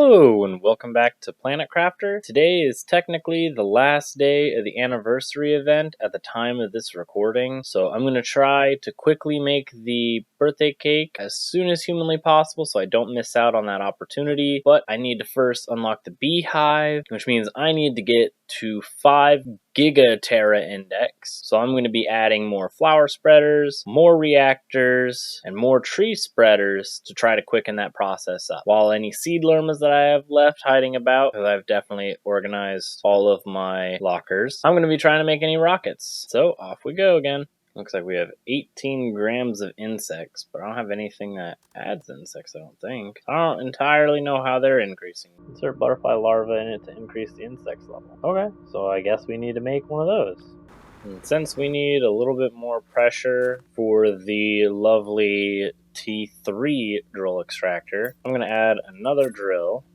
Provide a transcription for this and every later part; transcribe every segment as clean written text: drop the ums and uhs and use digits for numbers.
Hello and welcome back to Planet Crafter. Today is technically the last day of the anniversary event at the time of this recording, so I'm going to try to quickly make the birthday cake as soon as humanly possible so I don't miss out on that opportunity. But I need to first unlock the beehive, which means I need to get to 5 Giga-Terra index. So I'm going to be adding more flower spreaders, more reactors, and more tree spreaders to try to quicken that process up. While any seed lermas that I have left hiding about, because I've definitely organized all of my lockers, I'm going to be trying to make any rockets. So off we go again. Looks like we have 18 grams of insects, but I don't have anything that adds insects, I don't think. I don't entirely know how they're increasing. Insert butterfly larva in it to increase the insects level. Okay, so I guess we need to make one of those. And since we need a little bit more pressure for the lovely T3 drill extractor, I'm going to add another drill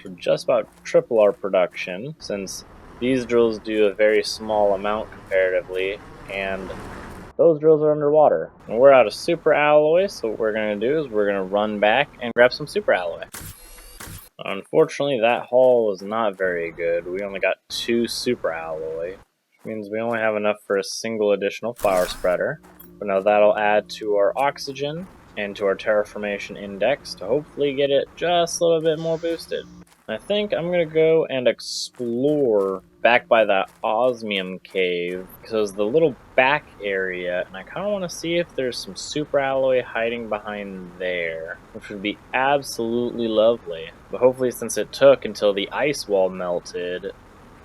to just about triple our production, since these drills do a very small amount comparatively, and those drills are underwater. And we're out of super alloy, so what we're going to do is we're going to run back and grab some super alloy. Unfortunately, that haul was not very good. We only got 2 super alloy, which means we only have enough for a single additional flower spreader. But now that'll add to our oxygen and to our terraformation index to hopefully get it just a little bit more boosted. I think I'm going to go and explore back by that osmium cave, because the little back area, and I kind of want to see if there's some super alloy hiding behind there, which would be absolutely lovely. But hopefully, since it took until the ice wall melted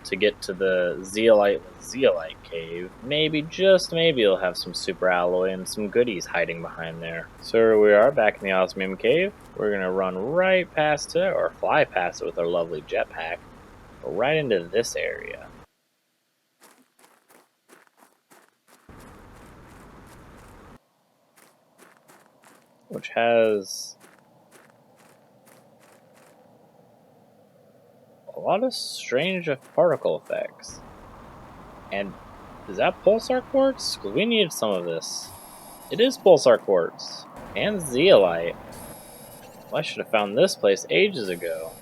to get to the zeolite cave, maybe, just maybe, it'll have some super alloy and some goodies hiding behind there. So here we are back in the osmium cave. We're gonna run right past it, or fly past it with our lovely jetpack, right into this area. Which has a lot of strange particle effects. And is that pulsar quartz? Because we needed some of this. It is pulsar quartz. And zeolite. Well, I should have found this place ages ago.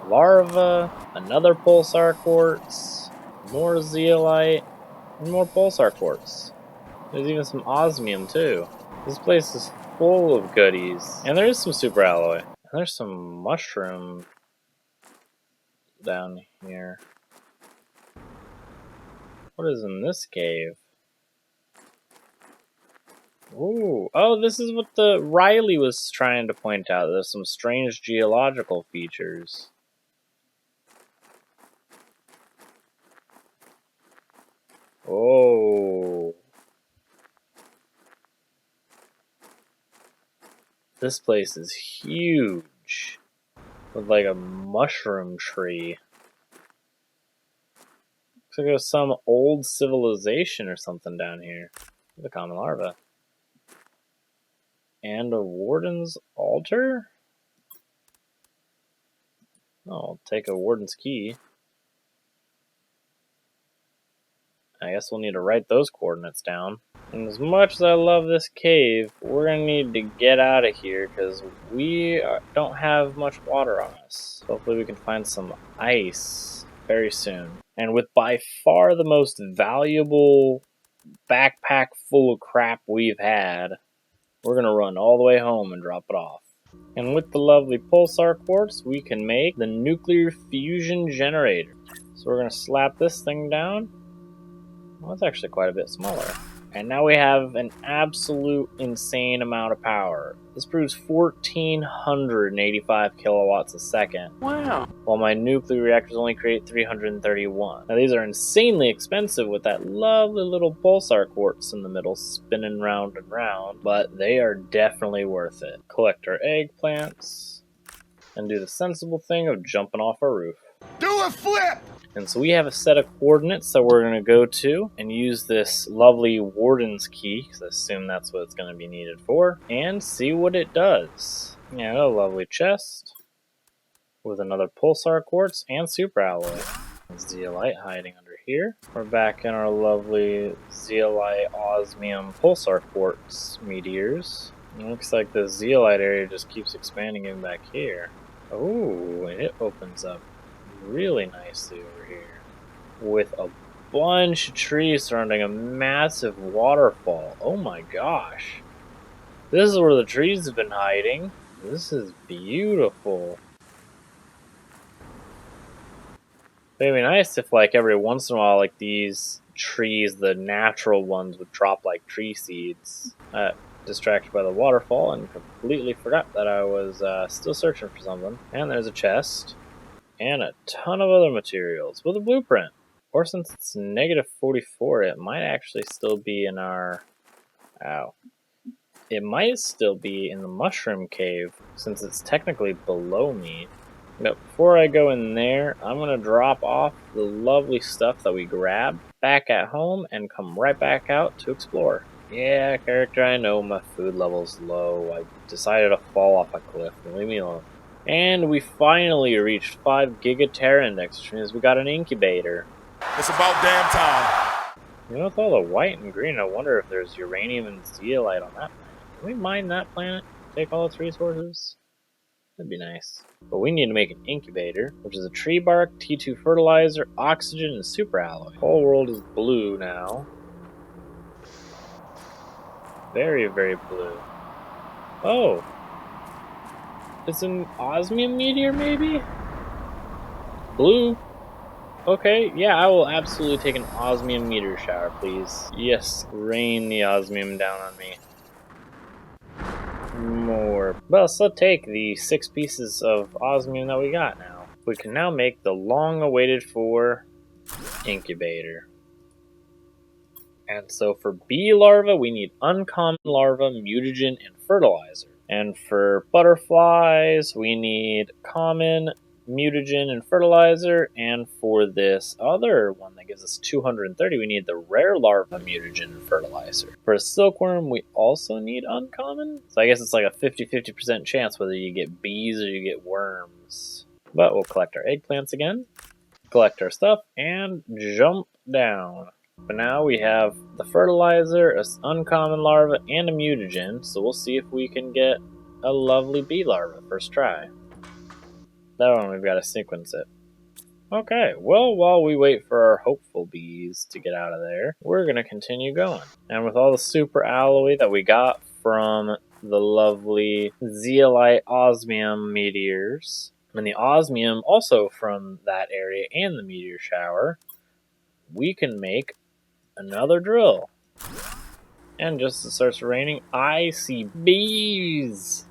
Larva, another pulsar quartz, more zeolite, and more pulsar quartz. There's even some osmium too. This place is full of goodies. And there is some super alloy. And there's some mushroom down here. What is in this cave? Ooh, oh, this is what the Riley was trying to point out. There's some strange geological features. Oh. This place is huge. With like a mushroom tree. Looks like there's some old civilization or something down here. The common larva. And a warden's altar? Oh, I'll take a warden's key. I guess we'll need to write those coordinates down. And as much as I love this cave, we're going to need to get out of here because we don't have much water on us. Hopefully we can find some ice very soon. And with by far the most valuable backpack full of crap we've had, we're going to run all the way home and drop it off. And with the lovely pulsar quartz, we can make the nuclear fusion generator. So we're going to slap this thing down. Well, it's actually quite a bit smaller. And now we have an absolute insane amount of power. This produces 1,485 kilowatts a second. Wow. While my nuclear reactors only create 331. Now these are insanely expensive with that lovely little pulsar quartz in the middle spinning round and round, but they are definitely worth it. Collect our eggplants and do the sensible thing of jumping off our roof. Do a flip! And so we have a set of coordinates that we're going to go to and use this lovely warden's key, because I assume that's what it's going to be needed for, and see what it does. Yeah, a lovely chest with another pulsar quartz and super alloy. Zeolite hiding under here. We're back in our lovely zeolite osmium pulsar quartz meteors. It looks like the zeolite area just keeps expanding in back here. Oh, and it opens up really nicely over here with a bunch of trees surrounding a massive waterfall. Oh my gosh. This is where the trees have been hiding. This is beautiful. It'd be nice if, like, every once in a while, like, these trees, the natural ones, would drop, like, tree seeds. Distracted by the waterfall and completely forgot that I was still searching for something. And there's a chest. And a ton of other materials with a blueprint. Or since it's negative 44, it might actually still be in our... Ow. It might still be in the mushroom cave, since it's technically below me. But before I go in there, I'm going to drop off the lovely stuff that we grabbed back at home and come right back out to explore. Yeah, character, I know my food level's low. I decided to fall off a cliff. Leave me alone. And we finally reached 5 Gigaterra Index, which means we got an incubator. It's about damn time. You know, with all the white and green, I wonder if there's uranium and zeolite on that planet. Can we mine that planet? Take all its resources? That'd be nice. But we need to make an incubator, which is a tree bark, T2 fertilizer, oxygen, and super alloy. The whole world is blue now. Very, very blue. Oh! It's an osmium meteor, maybe? Blue. Okay, yeah, I will absolutely take an osmium meteor shower, please. Yes, rain the osmium down on me. More. Well, so let's take the 6 pieces of osmium that we got now. We can now make the long-awaited for incubator. And so for bee larvae, we need uncommon larva, mutagen, and fertilizer. And for butterflies, we need common, mutagen, and fertilizer. And for this other one that gives us 230, we need the rare larva, mutagen, and fertilizer. For a silkworm, we also need uncommon. So I guess it's like a 50-50% chance whether you get bees or you get worms. But we'll collect our eggplants again, collect our stuff, and jump down. But now we have the fertilizer, an uncommon larva, and a mutagen, so we'll see if we can get a lovely bee larva first try. That one we've got to sequence it. Okay, well, while we wait for our hopeful bees to get out of there, we're going to continue going. And with all the super alloy that we got from the lovely zeolite osmium meteors, and the osmium also from that area and the meteor shower, we can make another drill. And just as it starts raining, I see bees!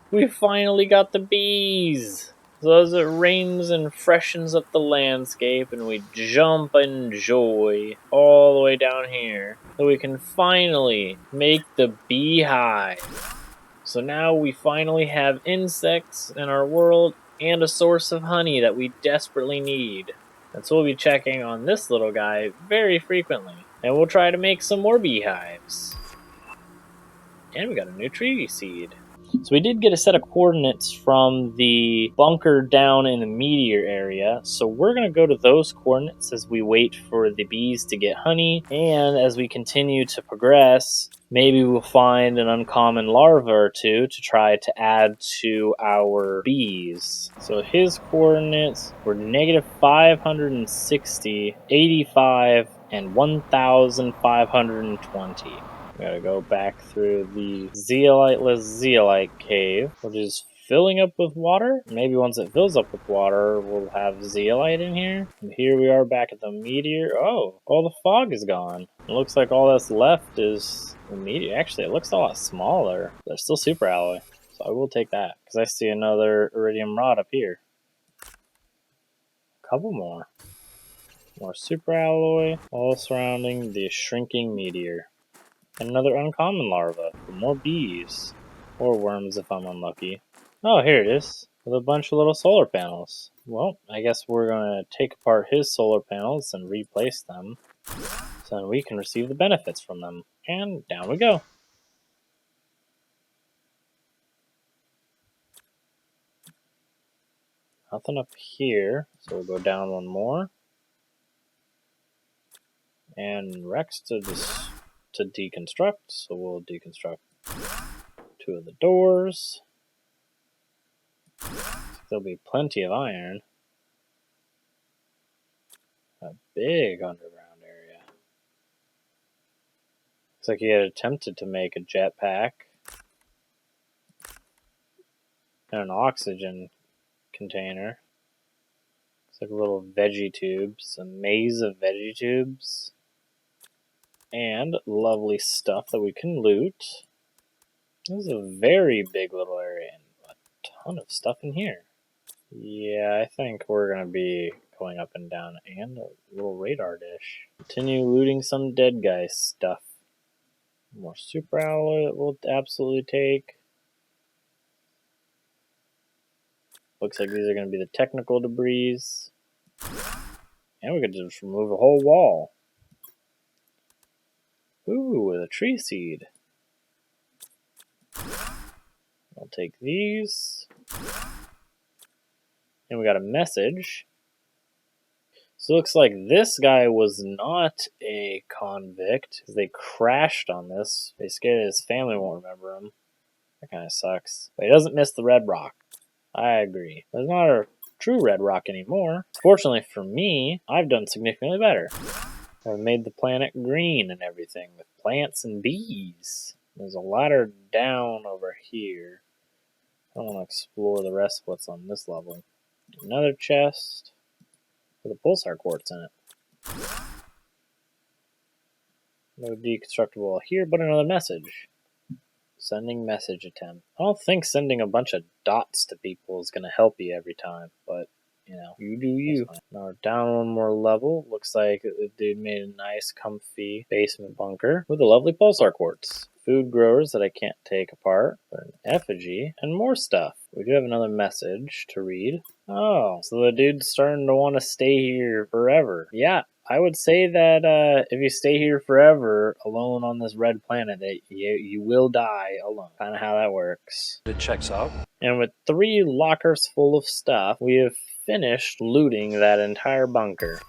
We finally got the bees! So as it rains and freshens up the landscape and we jump in joy all the way down here, so we can finally make the beehive. So now we finally have insects in our world and a source of honey that we desperately need. And so we'll be checking on this little guy very frequently. And we'll try to make some more beehives. And we got a new tree seed. So we did get a set of coordinates from the bunker down in the meteor area. So we're going to go to those coordinates as we wait for the bees to get honey. And as we continue to progress, maybe we'll find an uncommon larva or two to try to add to our bees. So his coordinates were negative 560, 85, and 1,520. We gotta go back through the zeoliteless zeolite cave, which is filling up with water. Maybe once it fills up with water, we'll have zeolite in here. And here we are back at the meteor. Oh, all the fog is gone. It looks like all that's left is the meteor. Actually, it looks a lot smaller. There's still super alloy, so I will take that because I see another iridium rod up here. A couple more. More super alloy, all surrounding the shrinking meteor. Another uncommon larva for more bees. Or worms if I'm unlucky. Oh, here it is. With a bunch of little solar panels. Well, I guess we're going to take apart his solar panels and replace them. So then we can receive the benefits from them. And down we go. Nothing up here. So we'll go down one more. And Rex to deconstruct. So we'll deconstruct 2 of the doors. There'll be plenty of iron. A big underground area. Looks like he had attempted to make a jetpack. And an oxygen container. Looks like little veggie tubes. A maze of veggie tubes. And lovely stuff that we can loot. This is a very big little area and a ton of stuff in here. Yeah, I think we're going to be going up and down, and a little radar dish. Continue looting some dead guy stuff. More super alloy that we'll absolutely take. Looks like these are going to be the technical debris. And we could just remove a whole wall. Ooh, with a tree seed. I'll take these. And we got a message. So it looks like this guy was not a convict. They crashed on this. They scared his family won't remember him. That kind of sucks. But he doesn't miss the red rock. I agree. There's not a true red rock anymore. Fortunately for me, I've done significantly better. I've made the planet green and everything with plants and bees. There's a ladder down over here. I want to explore the rest of what's on this level. Another chest with a pulsar quartz in it. No deconstructible here, but another message. Sending message attempt. I don't think sending a bunch of dots to people is going to help you every time, but, you know, you do you. Now we're down one more level. Looks like the dude made a nice, comfy basement bunker with a lovely pulsar quartz. Food growers that I can't take apart, but an effigy, and more stuff. We do have another message to read. Oh, so the dude's starting to want to stay here forever. Yeah, I would say that if you stay here forever, alone on this red planet, that you will die alone. Kind of how that works. It checks out. And with 3 lockers full of stuff, we have finished looting that entire bunker.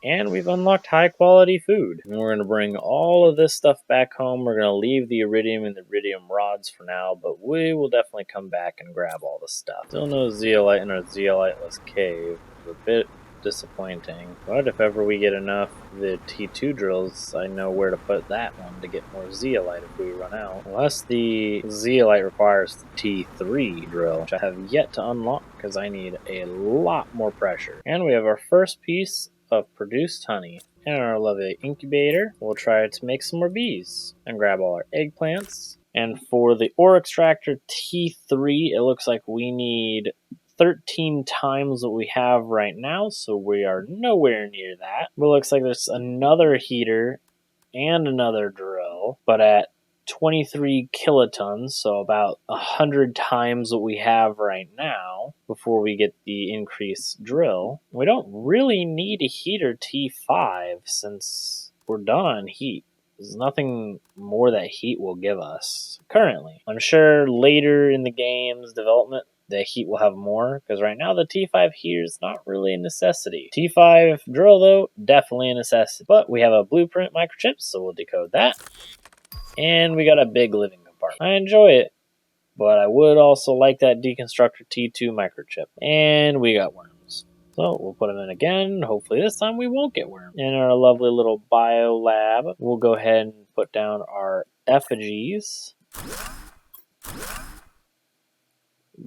And we've unlocked high quality food. And we're going to bring all of this stuff back home. We're going to leave the iridium and the iridium rods for now, but we will definitely come back and grab all the stuff. Still no zeolite in our zeoliteless cave. It's a bit disappointing. But if ever we get enough of the T2 drills, I know where to put that one to get more zeolite if we run out. Unless the zeolite requires the T3 drill, which I have yet to unlock because I need a lot more pressure. And we have our first piece of produced honey. And our lovely incubator, we'll try to make some more bees and grab all our eggplants. And for the ore extractor T3, it looks like we need 13 times what we have right now, so we are nowhere near that. But it looks like there's another heater and another drill, but at 23 kilotons, so about 100 times what we have right now before we get the increased drill. We don't really need a heater T5 since we're done on heat. There's nothing more that heat will give us currently. I'm sure later in the game's development the heat will have more, because right now the T5 heater is not really a necessity. T5 drill though, definitely a necessity. But we have a blueprint microchip, so we'll decode that. And we got a big living compartment. I enjoy it, but I would also like that Deconstructor T2 microchip. And we got worms. So we'll put them in again. Hopefully this time we won't get worms. In our lovely little bio lab, we'll go ahead and put down our effigies.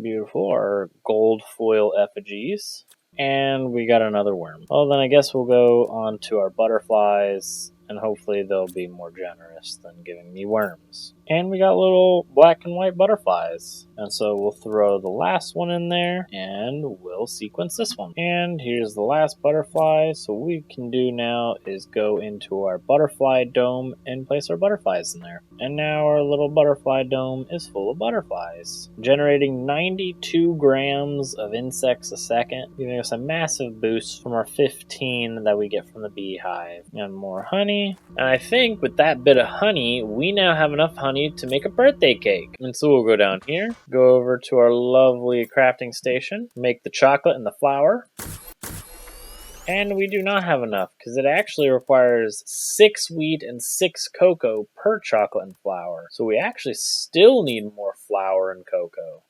Beautiful, our gold foil effigies. And we got another worm. Well, then I guess we'll go on to our butterflies, and hopefully they'll be more generous than giving me worms. And we got little black and white butterflies. And so we'll throw the last one in there, and we'll sequence this one. And here's the last butterfly. So what we can do now is go into our butterfly dome and place our butterflies in there. And now our little butterfly dome is full of butterflies, generating 92 grams of insects a second, giving us a massive boost from our 15 that we get from the beehive. And more honey. And I think with that bit of honey, we now have enough honey to make a birthday cake. And so we'll go down here, go over to our lovely crafting station, make the chocolate and the flour. And we do not have enough, because it actually requires 6 wheat and 6 cocoa per chocolate and flour. So we actually still need more flour and cocoa.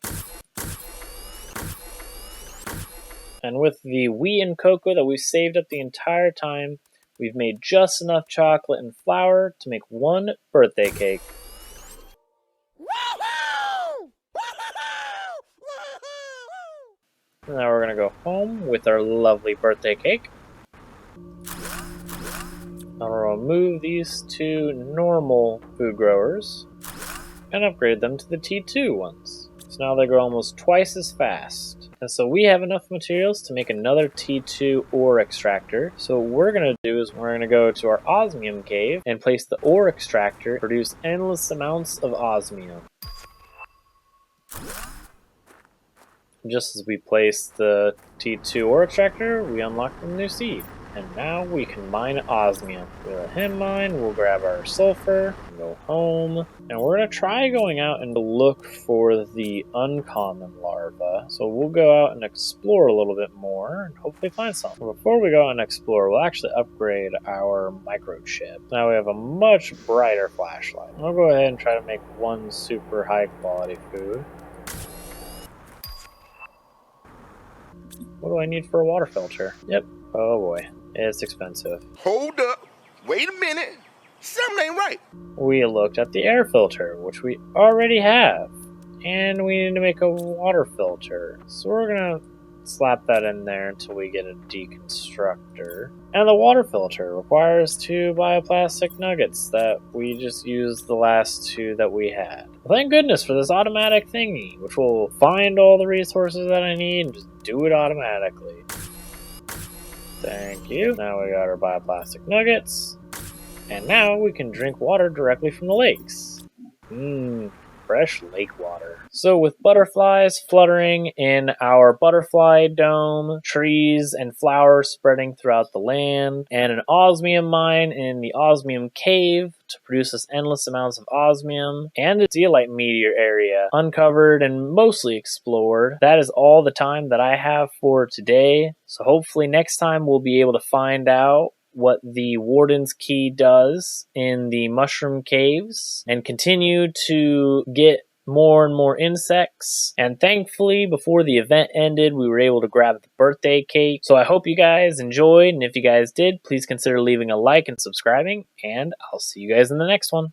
And with the wheat and cocoa that we've saved up the entire time, we've made just enough chocolate and flour to make one birthday cake. Now we're going to go home with our lovely birthday cake. I'll remove these two normal food growers and upgrade them to the T2 ones. So now they grow almost twice as fast. And so we have enough materials to make another T2 ore extractor. So what we're going to do is we're going to go to our osmium cave and place the ore extractor, produce endless amounts of osmium. Just as we place the T2 ore extractor, we unlock a new seed. And now we can mine osmium. We let him mine, we'll grab our sulfur, go home, and we're going to try going out and look for the uncommon larva. So we'll go out and explore a little bit more and hopefully find something. Before we go out and explore, we'll actually upgrade our microchip. Now we have a much brighter flashlight. I'll go ahead and try to make one super high quality food. What do I need for a water filter? Yep. Oh boy. It's expensive. Hold up. Wait a minute. Something ain't right. We looked at the air filter, which we already have. And we need to make a water filter. So we're going to slap that in there until we get a deconstructor. And the water filter requires 2 bioplastic nuggets that we just used the last 2 that we had. Well, thank goodness for this automatic thingy, which will find all the resources that I need and just do it automatically. Thank you. Now we got our bioplastic nuggets. And now we can drink water directly from the lakes. Fresh lake water. So with butterflies fluttering in our butterfly dome, trees and flowers spreading throughout the land, and an osmium mine in the osmium cave to produce us endless amounts of osmium, and a zeolite meteor area uncovered and mostly explored, that is all the time that I have for today. So hopefully next time we'll be able to find out what the Warden's Key does in the mushroom caves and continue to get more and more insects. And thankfully, before the event ended, we were able to grab the birthday cake. So I hope you guys enjoyed, and if you guys did, please consider leaving a like and subscribing, and I'll see you guys in the next one.